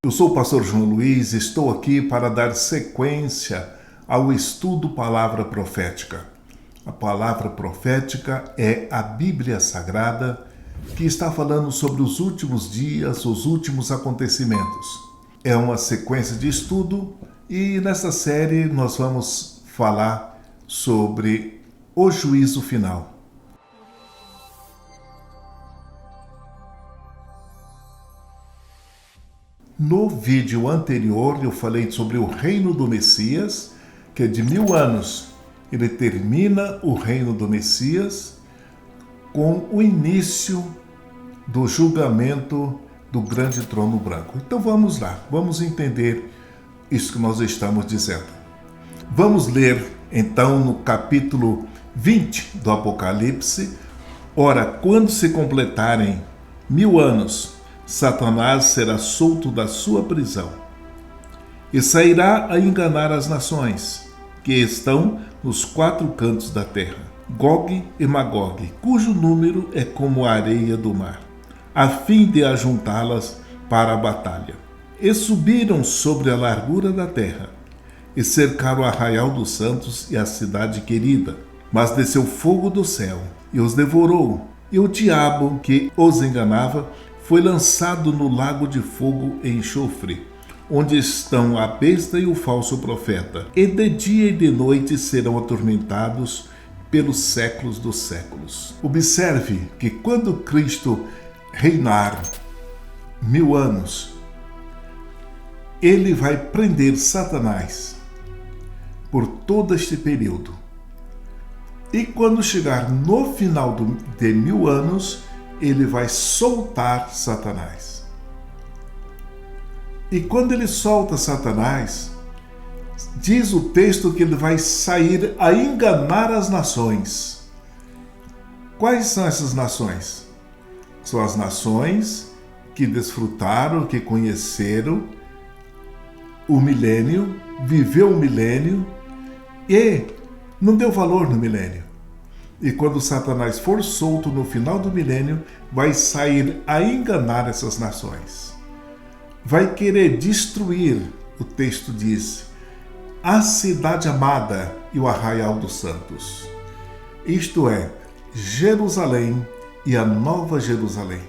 Eu sou o pastor João Luiz e estou aqui para dar sequência ao estudo Palavra Profética. A Palavra Profética é a Bíblia Sagrada que está falando sobre os últimos dias, os últimos acontecimentos. É uma sequência de estudo e nesta série nós vamos falar sobre o juízo final. No vídeo anterior eu falei sobre o reino do Messias, que é de 1000 anos. Ele termina o reino do Messias com o início do julgamento do grande trono branco. Então vamos lá, vamos entender isso que nós estamos dizendo. Vamos ler então no capítulo 20 do Apocalipse. Ora, quando se completarem 1000 anos, Satanás será solto da sua prisão e sairá a enganar as nações que estão nos 4 cantos da terra, Gog e Magog, cujo número é como a areia do mar, a fim de ajuntá-las para a batalha. E subiram sobre a largura da terra e cercaram o arraial dos santos e a cidade querida, mas desceu fogo do céu e os devorou, e o diabo que os enganava foi lançado no lago de fogo e enxofre, onde estão a besta e o falso profeta, e de dia e de noite serão atormentados pelos séculos dos séculos. Observe que quando Cristo reinar 1000 anos, ele vai prender Satanás por todo este período. E quando chegar no final de 1000 anos, ele vai soltar Satanás. E quando ele solta Satanás, diz o texto que ele vai sair a enganar as nações. Quais são essas nações? São as nações que desfrutaram, que conheceram o milênio, viveu o milênio e não deu valor no milênio. E quando Satanás for solto no final do milênio, vai sair a enganar essas nações. Vai querer destruir, o texto diz, a cidade amada e o arraial dos santos. Isto é, Jerusalém e a Nova Jerusalém.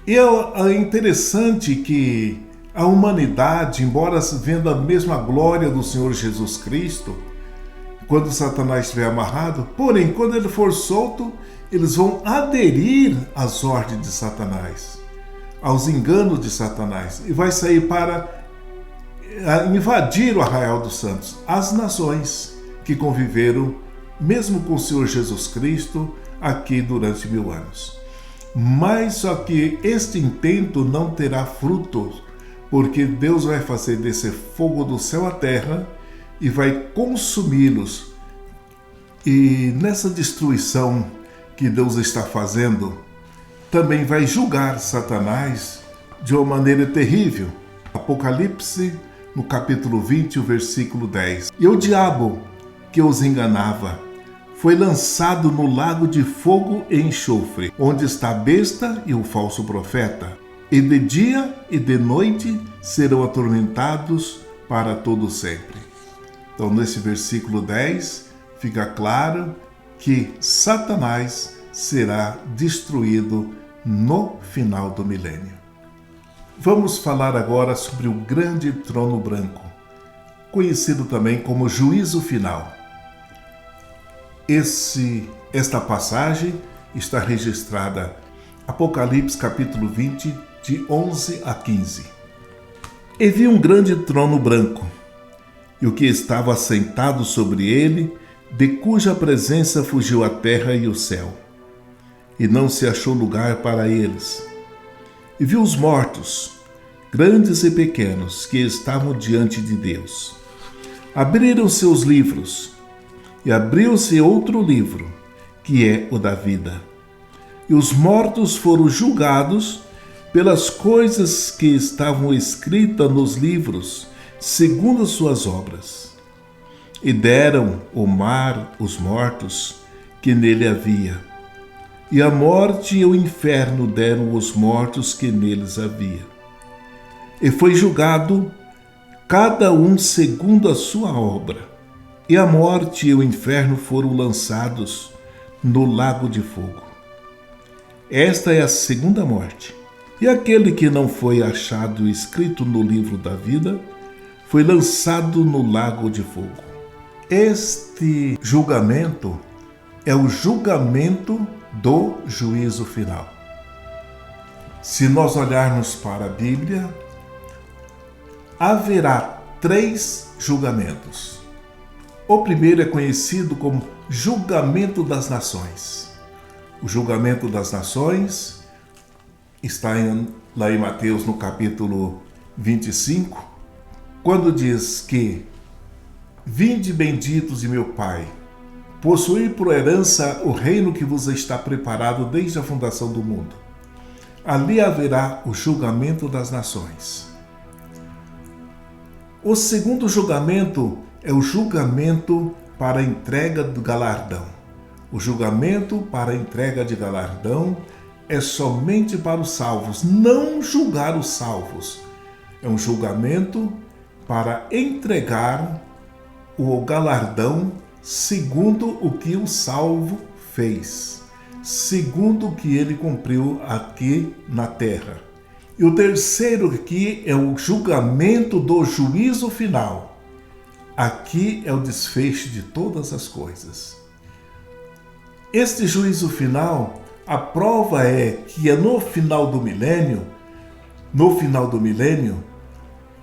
E é interessante que a humanidade, embora vendo a mesma glória do Senhor Jesus Cristo, quando Satanás estiver amarrado, porém, quando ele for solto, eles vão aderir às ordens de Satanás, aos enganos de Satanás, e vai sair para invadir o arraial dos santos, as nações que conviveram, mesmo com o Senhor Jesus Cristo, aqui durante 1000 anos. Mas só que este intento não terá frutos, porque Deus vai fazer descer fogo do céu à terra e vai consumi-los. E nessa destruição que Deus está fazendo, também vai julgar Satanás de uma maneira terrível. Apocalipse, no capítulo 20, o versículo 10. E o diabo que os enganava foi lançado no lago de fogo e enxofre, onde está a besta e o falso profeta. E de dia e de noite serão atormentados para todo sempre. Então, nesse versículo 10, fica claro que Satanás será destruído no final do milênio. Vamos falar agora sobre o grande trono branco, conhecido também como juízo final. Esta passagem está registrada Apocalipse capítulo 20, de 11 a 15. E vi um grande trono branco, e o que estava assentado sobre ele, de cuja presença fugiu a terra e o céu, e não se achou lugar para eles. E vi os mortos, grandes e pequenos, que estavam diante de Deus. Abriram seus livros, e abriu-se outro livro, que é o da vida. E os mortos foram julgados pelas coisas que estavam escritas nos livros, segundo suas obras. E deram o mar os mortos que nele havia, e a morte e o inferno deram os mortos que neles havia. e foi julgado cada um segundo a sua obra. E a morte e o inferno foram lançados no lago de fogo. Esta é a segunda morte. E aquele que não foi achado escrito no livro da vida foi lançado no lago de fogo. Este julgamento é o julgamento do juízo final. Se nós olharmos para a Bíblia, haverá 3 julgamentos. O primeiro é conhecido como julgamento das nações. O julgamento das nações está lá em Mateus, no capítulo 25, quando diz que: vinde benditos de meu Pai, possuí por herança o reino que vos está preparado desde a fundação do mundo. Ali haverá o julgamento das nações. O segundo julgamento é o julgamento para a entrega do galardão. O julgamento para a entrega de galardão é somente para os salvos, não julgar os salvos. É um julgamento para entregar o galardão segundo o que o salvo fez, segundo o que ele cumpriu aqui na terra. E o terceiro aqui é o julgamento do juízo final. Aqui é o desfecho de todas as coisas. Este juízo final, a prova é que é no final do milênio,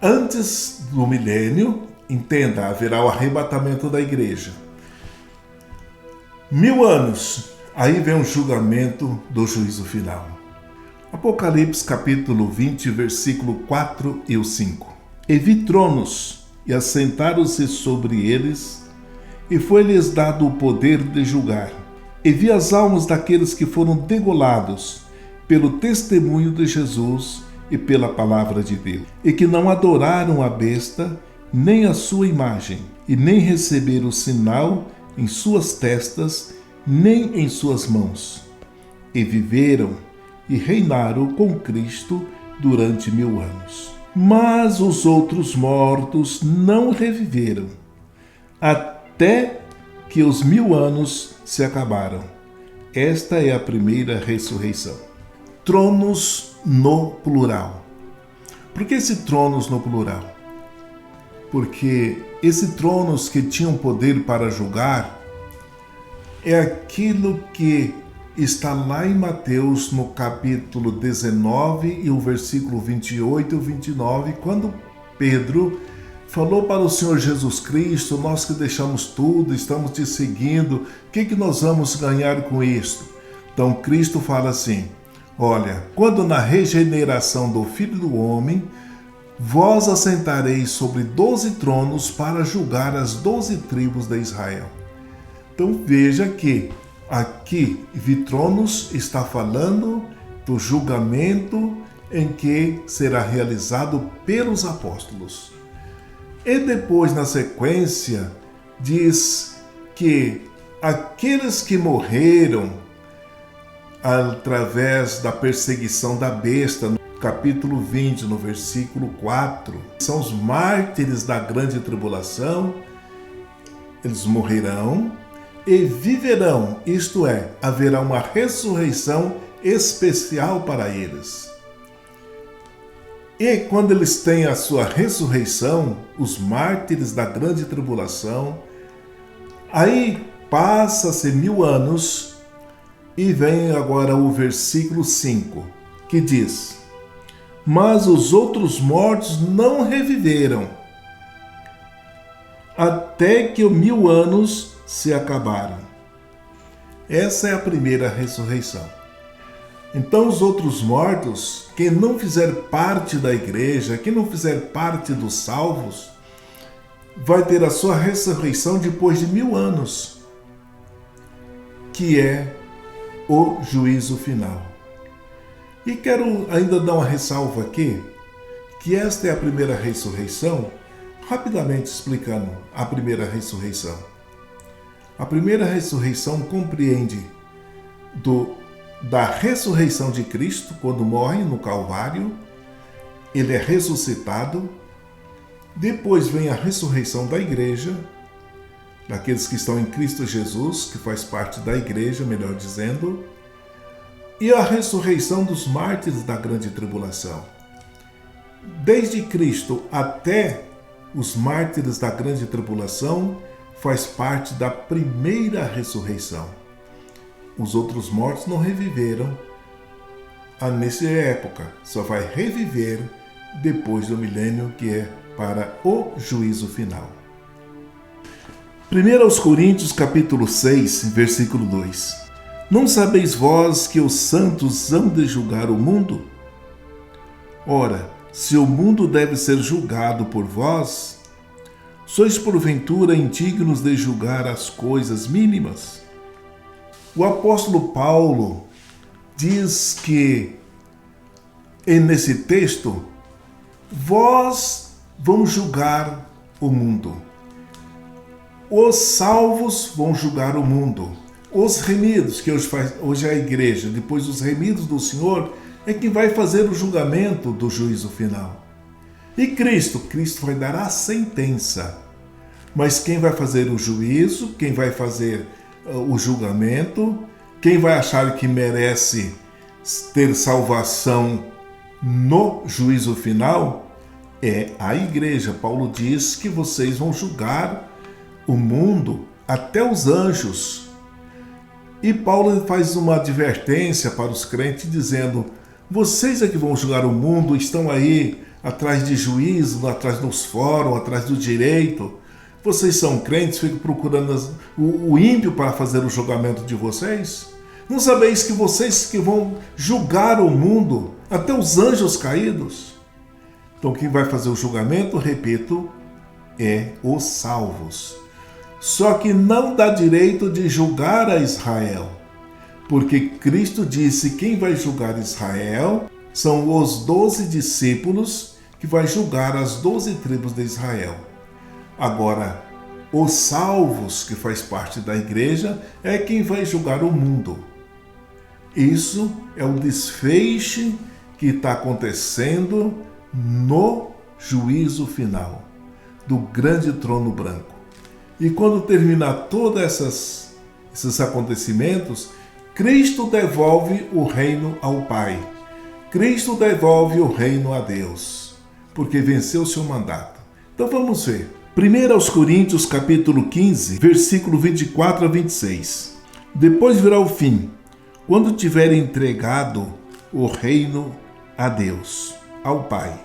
antes do milênio, entenda, haverá o arrebatamento da igreja. 1000 anos, aí vem o julgamento do juízo final. Apocalipse capítulo 20, versículo 4 e 5. E vi tronos, e assentaram-se sobre eles, e foi-lhes dado o poder de julgar. E vi as almas daqueles que foram degolados pelo testemunho de Jesus e pela palavra de Deus, e que não adoraram a besta, nem a sua imagem, e nem receberam o sinal em suas testas, nem em suas mãos. E viveram e reinaram com Cristo durante 1000 anos. Mas os outros mortos não reviveram, até que os 1000 anos se acabaram. Esta é a primeira ressurreição. Tronos no plural. Por que esse tronos no plural? Porque esse tronos que tinham poder para julgar é aquilo que está lá em Mateus, no capítulo 19 e o versículo 28 e 29, quando Pedro falou para o Senhor Jesus Cristo: nós que deixamos tudo, estamos te seguindo, o que nós vamos ganhar com isto? Então Cristo fala assim: olha, quando na regeneração do Filho do Homem, vós assentareis sobre 12 tronos para julgar as 12 tribos de Israel. Então veja que aqui, Vitronos está falando do julgamento em que será realizado pelos apóstolos. E depois, na sequência, diz que aqueles que morreram através da perseguição da besta, no capítulo 20, no versículo 4, são os mártires da grande tribulação. Eles morrerão e viverão, isto é, haverá uma ressurreição especial para eles. E quando eles têm a sua ressurreição, os mártires da grande tribulação, aí passa-se 1000 anos e vem agora o versículo 5, que diz: mas os outros mortos não reviveram, até que os 1000 anos se acabaram. Essa é a primeira ressurreição. Então os outros mortos, que não fizer parte da igreja, que não fizer parte dos salvos, vai ter a sua ressurreição depois de 1000 anos, que é o juízo final. E quero ainda dar uma ressalva aqui, que esta é a primeira ressurreição, rapidamente explicando a primeira ressurreição. A primeira ressurreição compreende da ressurreição de Cristo, quando morre no Calvário, ele é ressuscitado, depois vem a ressurreição da igreja, daqueles que estão em Cristo Jesus, que faz parte da igreja, melhor dizendo, e a ressurreição dos mártires da grande tribulação. Desde Cristo até os mártires da grande tribulação faz parte da primeira ressurreição. Os outros mortos não reviveram nessa época, só vai reviver depois do milênio, que é para o juízo final. 1 Coríntios capítulo 6, versículo 2. Não sabeis vós que os santos hão de julgar o mundo? Ora, se o mundo deve ser julgado por vós, sois porventura indignos de julgar as coisas mínimas? O apóstolo Paulo diz que, nesse texto, vós vão julgar o mundo. Os salvos vão julgar o mundo. Os remidos, que hoje é a igreja, depois os remidos do Senhor, é quem vai fazer o julgamento do juízo final. E Cristo vai dar a sentença. Mas quem vai fazer o juízo, quem vai fazer o julgamento, quem vai achar que merece ter salvação no juízo final, é a igreja. Paulo diz que vocês vão julgar o mundo, até os anjos. E Paulo faz uma advertência para os crentes, dizendo: vocês é que vão julgar o mundo, estão aí atrás de juízo, atrás dos fóruns, atrás do direito. Vocês são crentes, ficam procurando o ímpio para fazer o julgamento de vocês? Não sabeis que vocês que vão julgar o mundo, até os anjos caídos? Então quem vai fazer o julgamento, repito, é os salvos. Só que não dá direito de julgar a Israel, porque Cristo disse que quem vai julgar Israel são os 12 discípulos que vai julgar as 12 tribos de Israel. Agora, os salvos, que faz parte da igreja, é quem vai julgar o mundo. Isso é o desfecho que está acontecendo no juízo final do grande trono branco. E quando terminar todos esses acontecimentos, Cristo devolve o reino ao Pai. Cristo devolve o reino a Deus, porque venceu o seu mandato. Então vamos ver. 1 Coríntios capítulo 15, versículo 24 a 26. Depois virá o fim, quando tiver entregado o reino a Deus, ao Pai.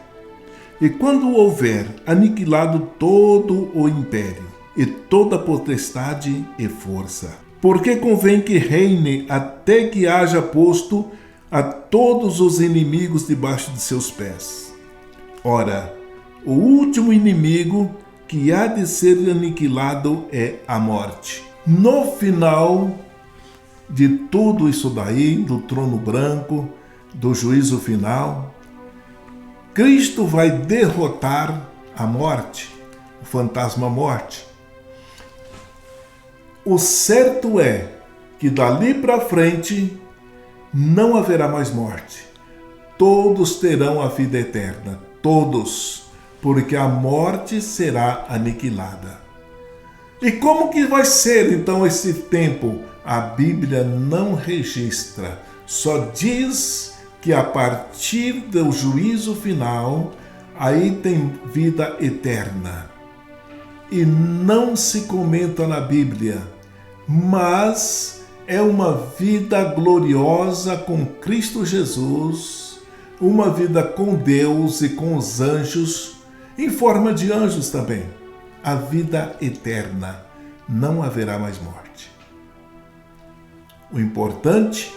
E quando houver aniquilado todo o império, e toda potestade e força. Porque convém que reine até que haja posto a todos os inimigos debaixo de seus pés. Ora, o último inimigo que há de ser aniquilado é a morte. No final de tudo isso daí, do trono branco, do juízo final, Cristo vai derrotar a morte, o fantasma morte. O certo é que dali para frente não haverá mais morte. Todos terão a vida eterna, todos, porque a morte será aniquilada. E como que vai ser então esse tempo? A Bíblia não registra, só diz que a partir do juízo final, aí tem vida eterna. E não se comenta na Bíblia, mas é uma vida gloriosa com Cristo Jesus, uma vida com Deus e com os anjos, em forma de anjos também. A vida eterna, não haverá mais morte. O importante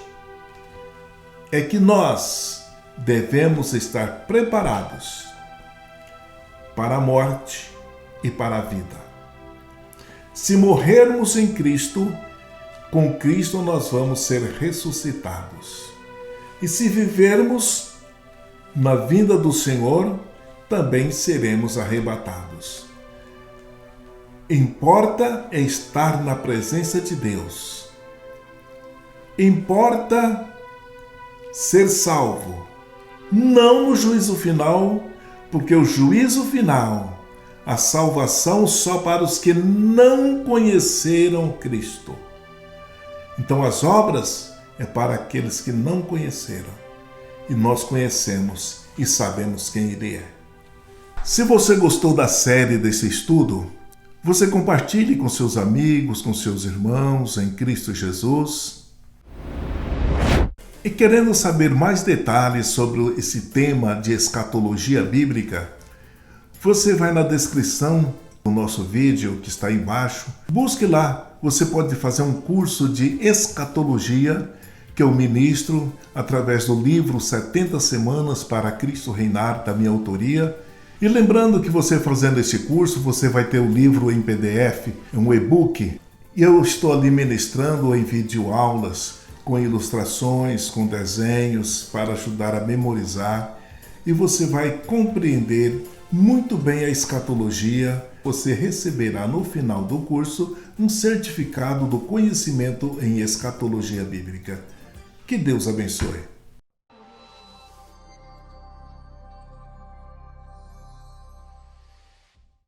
é que nós devemos estar preparados para a morte e para a vida. Se morrermos em Cristo, com Cristo nós vamos ser ressuscitados. E se vivermos na vinda do Senhor, também seremos arrebatados. Importa é estar na presença de Deus. Importa ser salvo. não no juízo final, porque o juízo final, a salvação só para os que não conheceram Cristo. Então as obras é para aqueles que não conheceram. E nós conhecemos e sabemos quem Ele é. Se você gostou da série desse estudo, você compartilhe com seus amigos, com seus irmãos em Cristo Jesus. E querendo saber mais detalhes sobre esse tema de escatologia bíblica, você vai na descrição do nosso vídeo que está aí embaixo. Busque lá, você pode fazer um curso de escatologia que eu ministro através do livro 70 Semanas para Cristo Reinar, da minha autoria. E lembrando que você fazendo esse curso, você vai ter o livro em PDF, um e-book. E eu estou ali ministrando em videoaulas, com ilustrações, com desenhos, para ajudar a memorizar. E você vai compreender muito bem a escatologia. Você receberá no final do curso um certificado do conhecimento em escatologia bíblica. Que Deus abençoe.